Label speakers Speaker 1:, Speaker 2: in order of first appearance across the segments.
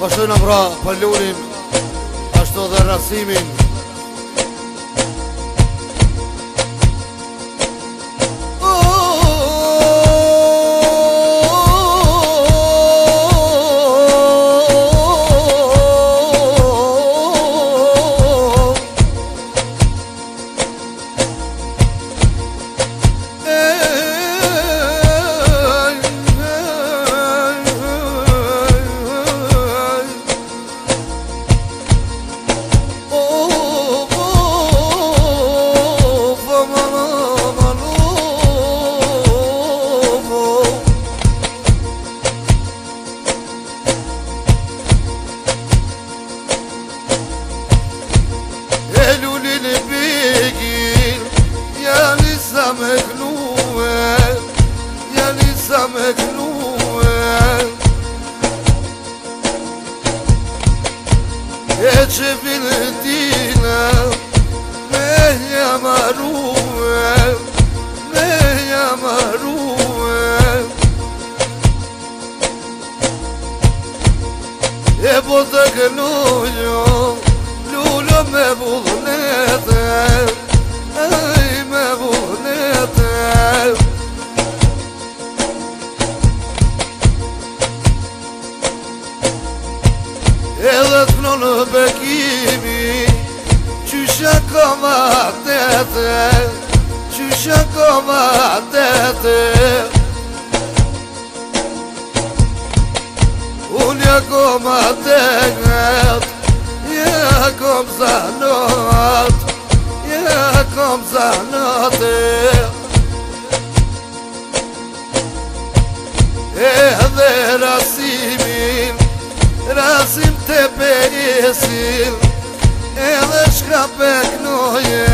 Speaker 1: Vazhdojna pra Palunin, ashtu dhe Rasimin.
Speaker 2: E që filetina me jamarue, me jamarue. E po të kënujo, lullo me vullnete, aj me vullnete. Edhe të këno në bekimi, qysha koma tete, qysha koma tete. Unë ja koma teget, ja kom zanot, ja kom zanote. Edhe Rasimin, Rasim të pejesin, edhe shka peknoje,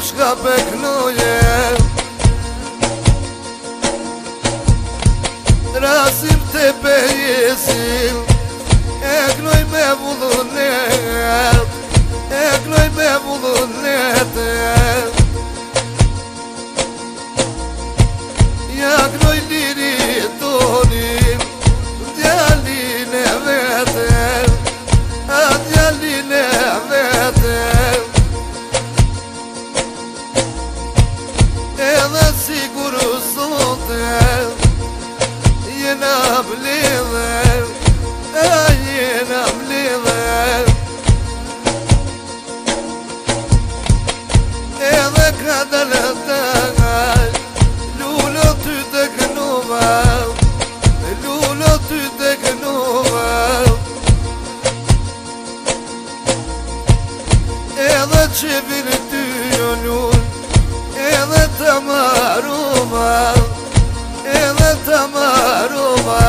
Speaker 2: shka peknoje. Rasim të pejesin, e knoj me vullnet, e knoj me vullnet. Ja knoj liri tonim, djallin e vete, a djallin e vete. Edhe sigur sote jena blidhe, a jena blidhe. Edhe ka dalë tëngaj, lullo ty të kënuva, lullo ty të kënuva. Edhe që vinë ty jo lull, edhe të maruma, edhe të maruma.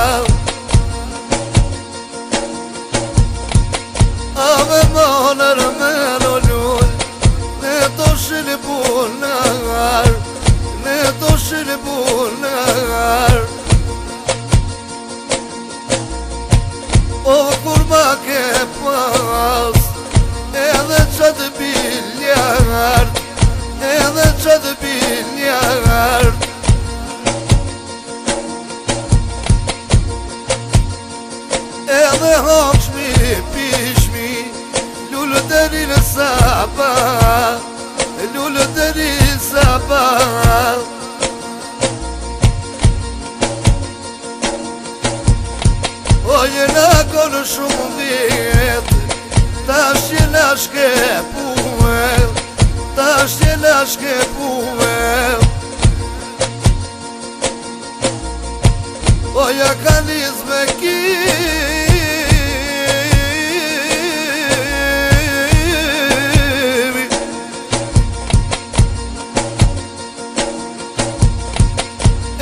Speaker 2: Ave monër me në lull, ne to shilë punar, ne to shilë punar. O kur ma ke pas, edhe qatë biljart, edhe qatë biljart. Edhe hoqmi, pishmi, lullu deri në sabah, lullu deri sabah. O jena konë shumë vjetë, tash jena shkepue, tash jena shkepue. O ja ka nis me kimi,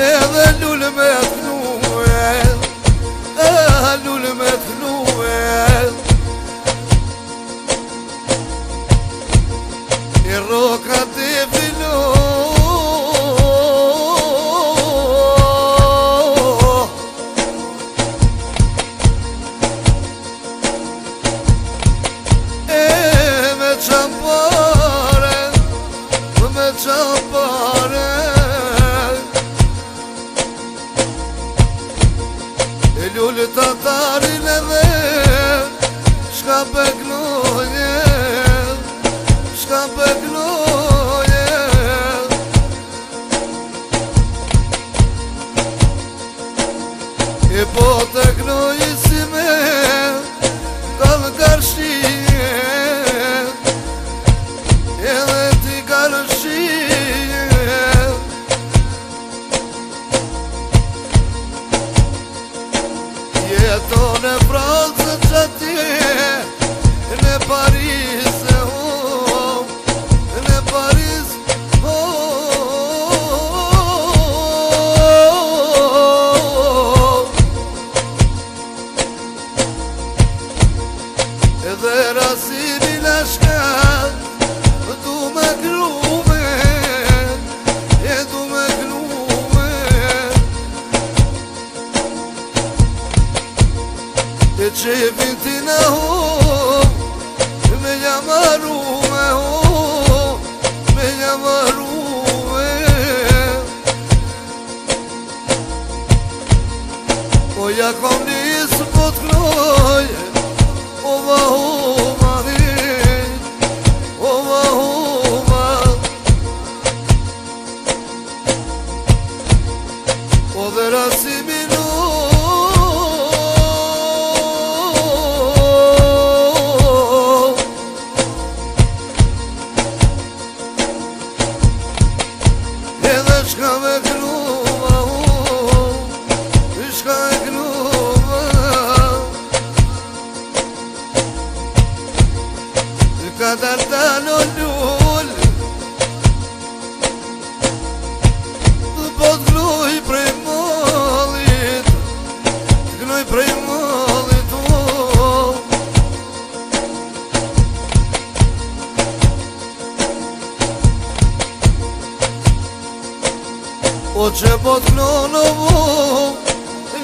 Speaker 2: edhe lullë me t'knue, lullë me t'knue. I roka të filo, me qampare, me qampare. E lullë të tari Shka bëgnoje, shka bëgnoje. E po të gnojë si me kalë garshije, edhe ti garshije. Jeton e Francë që atje, në Paris e ho, në Paris ho. Edhe rasini në shkat, du me grume, e du me grume. E që e vinti në ho, me jamarume ho, me jamarume. O ja kom njësë po t'knoje, ova ova hej, ova ova. O dhe rasimi no, edhe shka me knuva, shka e knuva. Ka dalta në lull, po t'gnoj prej mallit, t'gnoj prej mallit. O që po t'gno në vo,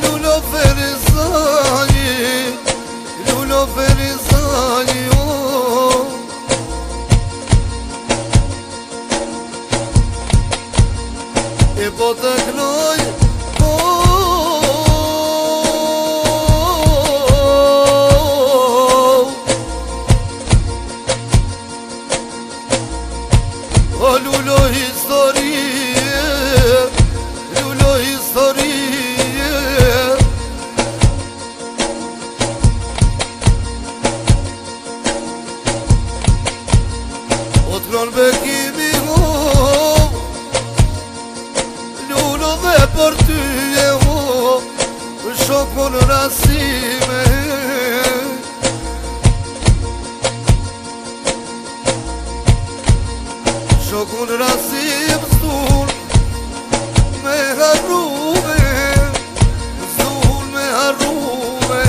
Speaker 2: lullo ferizani, lullo ferizani. E po të knoj, o lullo historie, lullo historie. O të kron bekimi ho, dhe për ty e ho, shokun rasime. Shokun rasim zdur me harrume, zdur me harrume.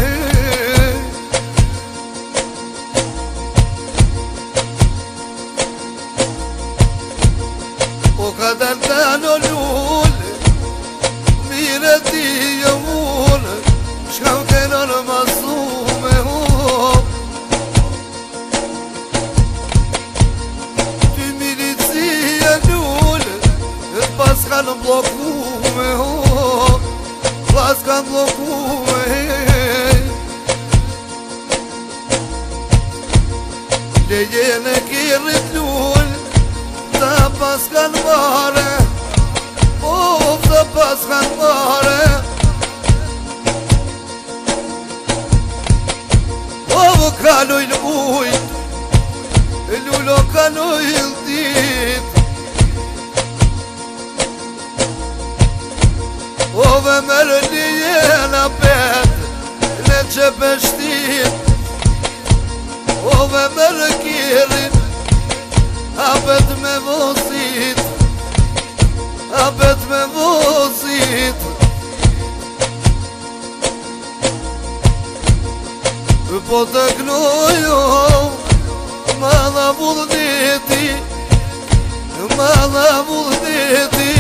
Speaker 2: O ka dalta në lull, mire ti e unë, shka më kena në masume ho. Ty milici e lullë, e pas kanë blokume ho, pas kanë blokume. Leje në kirit lullë, ta pas kanë mare, të pas kanë mare. O kaloj në ujt, lullo kaloj në dit. O ve mërë një jena pet, në që pështit. O ve mërë kirin, apet me vosit, apet me vosit. Po të knojo, ma dha vullneti, ma dha vullneti.